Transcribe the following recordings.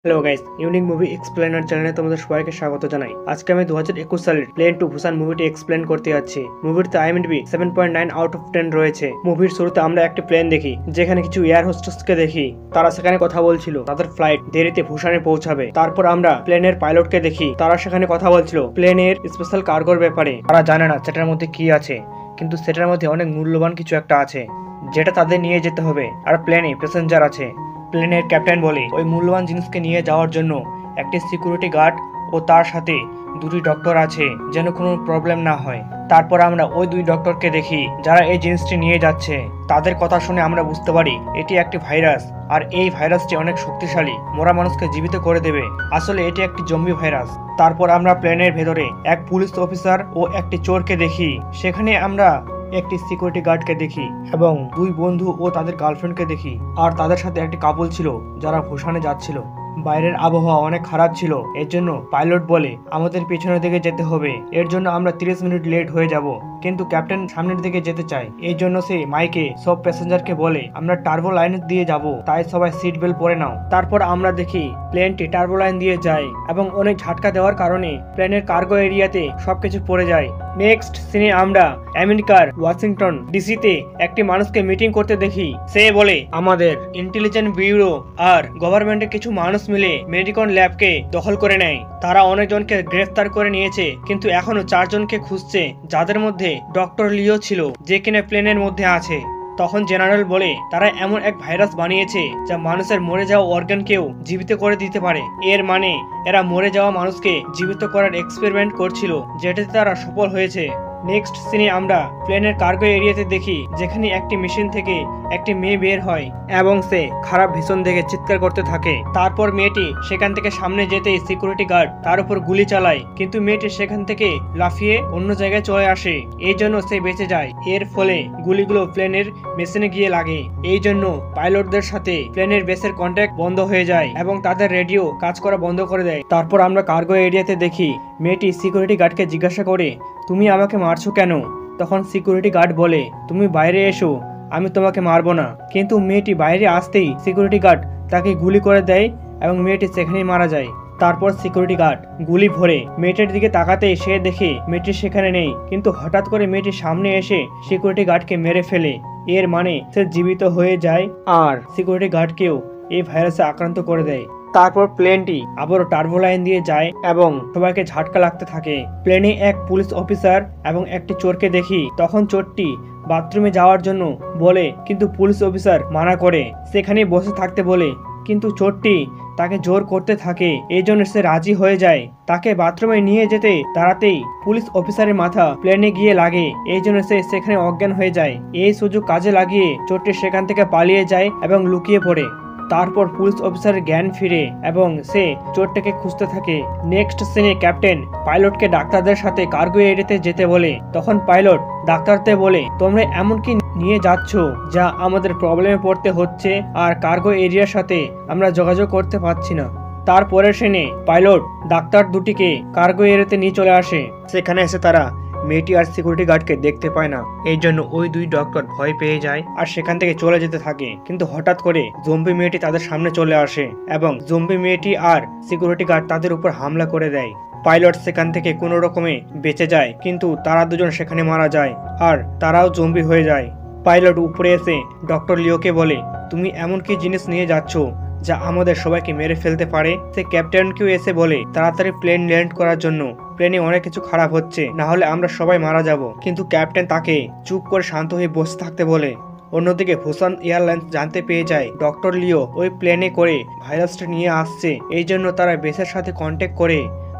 Hello guys, unique movie explainer চ্যানেলে তোমাদের সবাইকে স্বাগত জানাই। আজকে আমি 2021 সালের প্লেন টু বুসান মুভিটি এক্সপ্লেন করতে যাচ্ছি। মুভিতে IMDb 7.9 আউট অফ 10 রয়েছে। মুভির শুরুতে আমরা একটি প্লেন দেখি, যেখানে কিছু এয়ার হোস্টেসকে দেখি। তারা সেখানে কথা বলছিল তাদের ফ্লাইট দেরিতে বুসানে পৌঁছাবে। তারপর আমরা প্লেনের পাইলটকে দেখি, তারা সেখানে কথা বলছিল প্লেনের স্পেশাল কার্গোর ব্যাপারে। তারা জানে না সেটার মধ্যে কি আছে, কিন্তু সেটার মধ্যে অনেক মূল্যবান কিছু একটা আছে, যেটা তাদের নিয়ে যেতে হবে। আর প্লেনে প্যাসেঞ্জার আছে। প্লেনের ক্যাপ্টেন বলে ওই মূল্যবান জিনিসকে নিয়ে যাওয়ার জন্য একটি সিকিউরিটি গার্ড ও তার সাথে দুটি ডক্টর আছে, যেন কোনো প্রবলেম না হয়। তারপর আমরা ওই দুই ডক্টরকে দেখি যারা এই জিনিসটি নিয়ে যাচ্ছে। তাদের কথা শুনে আমরা বুঝতে পারি এটি একটি ভাইরাস, আর এই ভাইরাসটি অনেক শক্তিশালী, মরা মানুষকে জীবিত করে দেবে। আসলে এটি একটি জম্বি ভাইরাস। তারপর আমরা প্লেনের ভেতরে এক পুলিশ অফিসার ও একটি চোরকে দেখি। সেখানে আমরা একটি সিকিউরিটি গার্ডকে দেখি এবং দুই বন্ধু ও তাদের গার্লফ্রেন্ডকে দেখি। আর তাদের সাথে একটি কাপল ছিল যারা ভুসানে যাচ্ছিল। বাইরের আবহাওয়া অনেক খারাপ ছিল, এর জন্য পাইলট বলে আমাদের পেছনের দিকে যেতে হবে। এর জন্য আমরা 30 মিনিট লেট হয়ে যাব, কিন্তু ক্যাপ্টেন সামনের দিকে যেতে চায়। এই জন্য সে মাইকে সব প্যাসেঞ্জারকে বলে আমরা টার্বো লাইন দিয়ে যাব, তাই সবাই সিট বেল্ট পরে নাও। তারপর আমরা দেখি প্লেনটি টার্বো লাইন দিয়ে যায় এবং অনেক ঝাটকা দেওয়ার কারণে প্লেনের কার্গো এরিয়াতে সবকিছু পড়ে যায়। নেক্সট সিনে আমরা আমেরিকার ওয়াশিংটন ডিসিতে একটি মানুষকে মিটিং করতে দেখি। সে বলে আমাদের ইন্টেলিজেন্স ব্যুরো আর গভর্নমেন্টের কিছু মানুষ মিলে মেডিকন ল্যাবকে দখল করে নেয়। তারা অনেকজনকে গ্রেফতার করে নিয়েছে, কিন্তু এখনো 4 জনকে খুঁজছে, যাদের মধ্যে ডক্টর লিও ছিল, যে কিনা প্লেনের মধ্যে আছে। তখন জেনারেল বলে তারা এমন এক ভাইরাস বানিয়েছে যা মানুষের মরে যাওয়া অর্গানকেও জীবিত করে দিতে পারে। এর মানে এরা মরে যাওয়া মানুষকে জীবিত করার এক্সপেরিমেন্ট করছিল, যেটাতে তারা সফল হয়েছে। নেক্সট সিনে আমরা প্লেনের কার্গো এরিয়াতে দেখি, যেখানে একটি মেশিন থেকে একটি মেয়ে বের হয় এবং সে খারাপ ভীষণ দেখে চিৎকার করতে থাকে। তারপর মেয়েটি সেখান থেকে সামনে যেতেই সিকিউরিটি গার্ড তার উপর গুলি চালায়, কিন্তু মেয়েটি সেখান থেকে লাফিয়ে অন্য জায়গায় চলে আসে। এই জন্য সে বেঁচে যায়। এর ফলে গুলিগুলো প্লেনের মেশিনে গিয়ে লাগে। এই জন্য পাইলটদের সাথে প্লেনের বেসের কন্ট্যাক্ট বন্ধ হয়ে যায় এবং তাদের রেডিও কাজ করা বন্ধ করে দেয়। তারপর আমরা কার্গো এরিয়াতে দেখি মেয়েটি সিকিউরিটি গার্ডকে জিজ্ঞাসা করে তুমি আমাকে মারছো কেন? তখন সিকিউরিটি গার্ড বলে তুমি বাইরে এসো, আমি তোমাকে মারবো না। কিন্তু মেয়েটি বাইরে আসতেই সিকিউরিটি গার্ড তাকে গুলি করে দেয় এবং মেয়েটি সেখানেই মারা যায়। তারপর সিকিউরিটি গার্ড গুলি ভরে মেয়েটির দিকে তাকাতেই সে দেখে মেয়েটি সেখানে নেই, কিন্তু হঠাৎ করে মেয়েটির সামনে এসে সিকিউরিটি গার্ডকে মেরে ফেলে। এর মানে সে জীবিত হয়ে যায় আর সিকিউরিটি গার্ডকেও এই ভাইরাসে আক্রান্ত করে দেয়। তারপর প্লেনটি আবারও টার্বো লাইন দিয়ে যায় এবং সবাইকে ঝাটকা লাগতে থাকে। প্লেনে এক পুলিশ অফিসার এবং একটি চোরকে দেখি। তখন চোরটি বাথরুমে যাওয়ার জন্য বলে, কিন্তু পুলিশ অফিসার মানা করে, সেখানে বসে থাকতে বলে, কিন্তু চোরটি তাকে জোর করতে থাকে। এই জন্য সে রাজি হয়ে যায়। তাকে বাথরুমে নিয়ে যেতে তাড়াতেই পুলিশ অফিসারের মাথা প্লেনে গিয়ে লাগে। এই জন্য সে সেখানে অজ্ঞান হয়ে যায়। এই সুযোগ কাজে লাগিয়ে চোরটি সেখান থেকে পালিয়ে যায় এবং লুকিয়ে পড়ে। তারপর পুলিশ অফিসারের জ্ঞান ফিরে এবং সে চোরটাকে খুঁজতে থাকে। নেক্সট সিনে ক্যাপ্টেন পাইলটকে ডাক্তারদের সাথে কার্গো এরিয়াতে যেতে বলে। তখন পাইলট ডাক্তারদের বলে তোমরা এমন কি নিয়ে যাচ্ছ যা আমাদের প্রবলেমে পড়তে হচ্ছে, আর কার্গো এরিয়ার সাথে আমরা যোগাযোগ করতে পারছি না। তারপরের সিনে পাইলট ডাক্তার দুটিকে কার্গো এরিয়াতে নিয়ে চলে আসে। সেখানে এসে তারা মেয়েটি আর সিকিউরিটি গার্ডকে দেখতে পায় না। এই জন্য ওই দুই ডক্টর ভয় পেয়ে যায় আর সেখান থেকে চলে যেতে থাকে। কিন্তু হঠাৎ করে জম্বি মেয়েটি তাদের সামনে চলে আসে এবং জম্বি মেয়েটি আর সিকিউরিটি গার্ড তাদের উপর হামলা করে দেয়। পাইলট সেখান থেকে কোনো রকমে বেঁচে যায়, কিন্তু তারা দুজন সেখানে মারা যায় আর তারাও জম্বি হয়ে যায়। পাইলট উপরে এসে ডক্টর লিওকে বলে তুমি এমন কি জিনিস নিয়ে যাচ্ছ যা আমাদের সবাইকে মেরে ফেলতে পারে। সে ক্যাপ্টেনকেও এসে বলে তাড়াতাড়ি প্লেন ল্যান্ড করার জন্য, প্লেনে অনেক কিছু খারাপ হচ্ছে, না হলে আমরা সবাই মারা যাব। কিন্তু ক্যাপ্টেন তাকে চুপ করে শান্ত হয়ে বসে থাকতে বলে। অন্যদিকে ভুসান এয়ারলাইন্স জানতে পেয়ে যায় ডক্টর লিও ওই প্লেনে করে ভাইরাসটা নিয়ে আসছে। এই জন্য তারা বেসের সাথে কন্ট্যাক্ট করে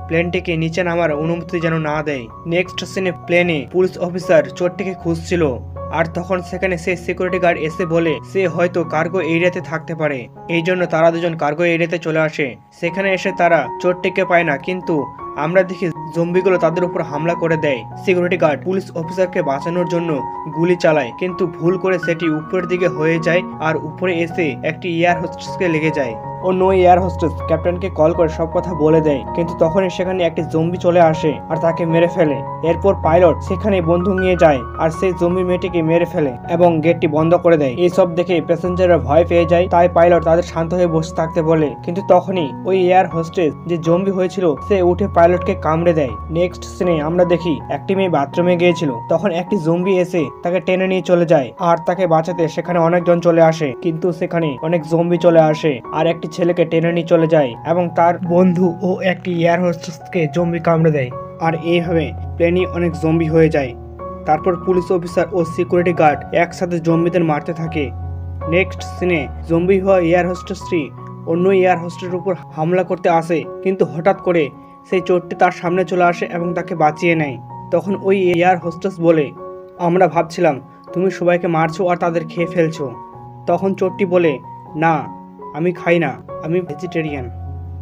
প্লেনটিকে নিচে নামার অনুমতি যেন না দেয়। নেক্সট সিনে প্লেনে পুলিশ অফিসার চোরটিকে খুঁজছিল, আর তখন সেখানে সে সিকিউরিটি গার্ড এসে বলে সে হয়তো কার্গো এরিয়াতে থাকতে পারে। এই জন্য তারা দুজন কার্গো এরিয়াতে চলে আসে। সেখানে এসে তারা চোরটিকে পায় না, কিন্তু আমরা দেখি জম্বিগুলো তাদের উপর হামলা করে দেয়। সিকিউরিটি গার্ড পুলিশ অফিসারকে বাঁচানোর জন্য গুলি চালায়, কিন্তু ভুল করে সেটি উপরের দিকে হয়ে যায় আর উপরে এসে একটি এয়ার হোস্টেসকে লেগে যায়। অন্য এয়ার হোস্টেস ক্যাপ্টেনকে কল করে সব কথা বলে দেয়, কিন্তু তখনই সেখানে একটি জম্বি চলে আসে আর তাকে মেরে ফেলে। এরপর পাইলট সেখানে বন্দুক নিয়ে যায় আর সেই জম্বি মেয়েটিকে মেরে ফেলে এবং গেটটি বন্ধ করে দেয়। এইসব দেখে প্যাসেঞ্জাররা ভয় পেয়ে যায়, তাই পাইলট তাদের শান্ত হয়ে বসে থাকতে বলে। কিন্তু তখনই ওই এয়ার হোস্টেস যে জম্বি হয়েছিল সে উঠে পাইলটকে কামড়ে দেয়। নেক্সট সিনে আমরা দেখি একটি মেয়ে বাথরুমে গিয়েছিল, তখন একটি জম্বি এসে তাকে টেনে নিয়ে চলে যায় আর তাকে বাঁচাতে সেখানে অনেকজন চলে আসে, কিন্তু সেখানে অনেক জম্বি চলে আসে আর একটি ছেলেকে টেনে নিয়ে চলে যায় এবং তার বন্ধু ও একটি এয়ার হোস্টেসকে জম্বি কামড়ে দেয়। আর এইভাবে প্লেনে অনেক জম্বি হয়ে যায়। তারপর পুলিশ অফিসার ও সিকিউরিটি গার্ড একসাথে জম্বিদের মারতে থাকে। নেক্সট সিনে জম্বি হওয়া এয়ার হোস্টেসটি অন্য এয়ার হোস্টেসের উপর হামলা করতে আসে, কিন্তু হঠাৎ করে সেই চোরটি তার সামনে চলে আসে এবং তাকে বাঁচিয়ে নেয়। তখন ওই এয়ার হোস্টেস বলে, আমরা ভাবছিলাম তুমি সবাইকে মারছো আর তাদের খেয়ে ফেলছো। তখন চোরটি বলে, না আমি খাই না, আমি ভেজিটেরিয়ান।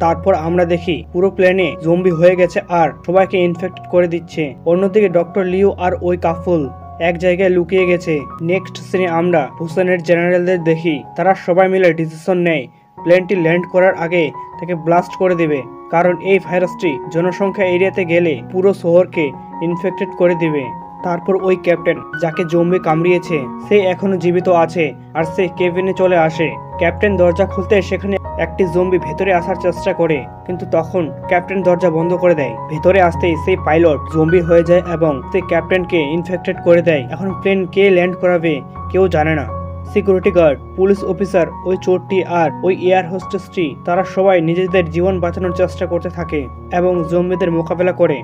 তারপর আমরা দেখি পুরো প্লেনে জম্বি হয়ে গেছে আর সবাইকে ইনফেক্টেড করে দিচ্ছে। অন্যদিকে ডক্টর লিও আর ওই কাফল এক জায়গায় লুকিয়ে গেছে। নেক্সট সিনে আমরা বুসানের জেনারেলদের দেখি, তারা সবাই মিলে ডিসিশন নেয় প্লেনটি ল্যান্ড করার আগে তাকে ব্লাস্ট করে দেবে, কারণ এই ভাইরাসটি জনসংখ্যা এরিয়াতে গেলে পুরো শহরকে ইনফেক্টেড করে দিবে। তারপর ওই ক্যাপ্টেন যাকে জম্বি কামড়িয়েছে সে এখনো জীবিত আছে আর সে কেবিনে চলে আসে। ক্যাপ্টেন দরজা খুলতে সেখানে একটি জম্বি ভেতরে আসার চেষ্টা করে, কিন্তু তখন ক্যাপ্টেন দরজা বন্ধ করে দেয়। ভেতরে আসতেই সেই পাইলট জম্বি হয়ে যায় এবং সে ক্যাপ্টেনকে ইনফেক্টেড করে দেয়। এখন প্লেন কে ল্যান্ড করাবে কেউ জানে না। সিকিউরিটি গার্ড, পুলিশ অফিসার, ওই চোরটি আর ওই এয়ার হোস্টেসটি তারা সবাই নিজেদের জীবন বাঁচানোর চেষ্টা করতে থাকে এবং জম্বিদের মোকাবেলা করে।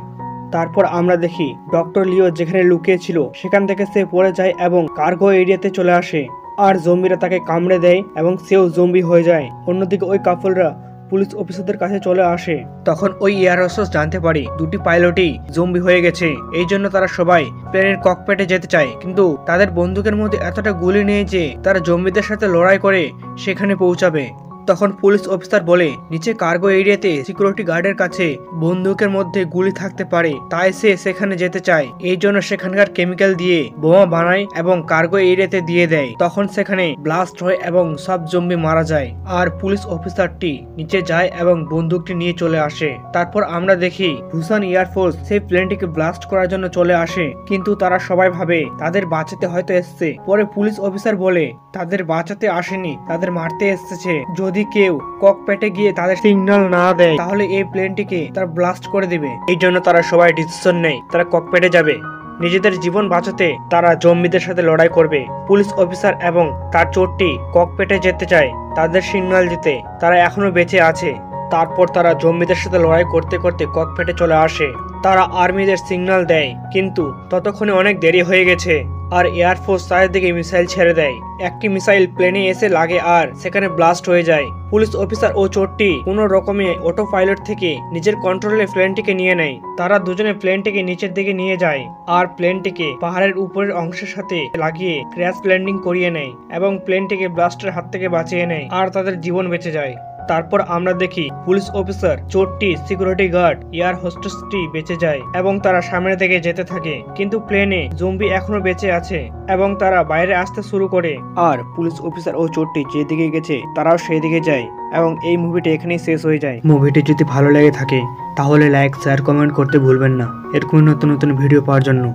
তারপর আমরা দেখি ডক্টর লিও যেখানে লুকিয়ে ছিল সেখান থেকে সে পড়ে যায় এবং কার্গো এরিয়াতে চলে আসে আর জম্বিরা তাকে কামড়ে দেয় এবং সেও জম্বি হয়ে যায়। অন্যদিকে ওই কাপলরা পুলিশ অফিসারদের কাছে চলে আসে। তখন ওই এয়ার হোস্টেস জানতে পারে দুটি পাইলটই জম্বি হয়ে গেছে, এই জন্য তারা সবাই প্লেনের ককপিটে যেতে চায়, কিন্তু তাদের বন্দুকের মধ্যে এতটা গুলি নেই যে তারা জম্বিদের সাথে লড়াই করে সেখানে পৌঁছাবে। তখন পুলিশ অফিসার বলে নিচে কার্গো এরিয়াতে সিকিউরিটি গার্ডের কাছে বন্দুকের মধ্যে গুলি থাকতে পারে, তাই সে সেখানে যেতে চায়। এই জন্য সেখানকার কেমিক্যাল দিয়ে বোমা বানায় এবং কার্গো এরিয়াতে দিয়ে দেয়। তখন সেখানে ব্লাস্ট হয় এবং সব জম্বি মারা যায় আর পুলিশ অফিসারটি নিচে যায় এবং বন্দুকটি নিয়ে চলে আসে। তারপর আমরা দেখি বুসান এয়ারফোর্স সেই প্লেনটিকে ব্লাস্ট করার জন্য চলে আসে, কিন্তু তারা সবাই ভাবে তাদের বাঁচাতে হয়তো এসছে। পরে পুলিশ অফিসার বলে তাদের বাঁচাতে আসেনি, তাদের মারতে এসেছে। যদি কেউ ককপিটে গিয়ে তাদের সিগন্যাল না দেয় তাহলে এই প্লেনটিকে তারা ব্লাস্ট করে দিবে। এই জন্য তারা সবাই ডিসিশন নেয় তারা ককপিটে যাবে। নিজেদের জীবন বাঁচাতে তারা জম্বিদের সাথে লড়াই করবে। পুলিশ অফিসার এবং তার চোরটি ককপিটে যেতে চায় তাদের সিগন্যাল দিতে, তারা এখনো বেঁচে আছে। তারপর তারা জম্বিদের সাথে লড়াই করতে করতে ককপিটে চলে আসে। তারা আর্মিদের সিগন্যাল দেয়, কিন্তু ততক্ষণে অনেক দেরি হয়ে গেছে আর এয়ারফোর্স চারিদিকে মিসাইল ছেড়ে দেয়। একটি মিসাইল প্লেনে এসে লাগে আর সেখানে ব্লাস্ট হয়ে যায়। পুলিশ অফিসার ও চোরটি কোনো রকমে অটো পাইলট থেকে নিজের কন্ট্রোলে প্লেনটিকে নিয়ে নেয়। তারা দুজনে প্লেনটিকে নিচের দিকে নিয়ে যায় আর প্লেনটিকে পাহাড়ের উপরের অংশের সাথে লাগিয়ে ক্র্যাশ ল্যান্ডিং করিয়ে নেয় এবং প্লেনটিকে ব্লাস্টের হাত থেকে বাঁচিয়ে নেয় আর তাদের জীবন বেঁচে যায়। তারপর আমরা দেখি পুলিশ অফিসার, চোরটি, সিকিউরিটি গার্ড, এয়ার হোস্টেসটি বেঁচে যায় এবং তারা সামনে থেকে যেতে থাকে, কিন্তু প্লেনে জম্বি এখনো বেঁচে আছে এবং তারা বাইরে আসতে শুরু করে। আর পুলিশ অফিসার ও চোরটি যেদিকে গেছে তারাও সেই দিকে যায় এবং এই মুভিটি এখানেই শেষ হয়ে যায়। মুভিটি যদি ভালো লেগে থাকে তাহলে লাইক, শেয়ার, কমেন্ট করতে ভুলবেন না এরকম নতুন নতুন ভিডিও পাওয়ার জন্য।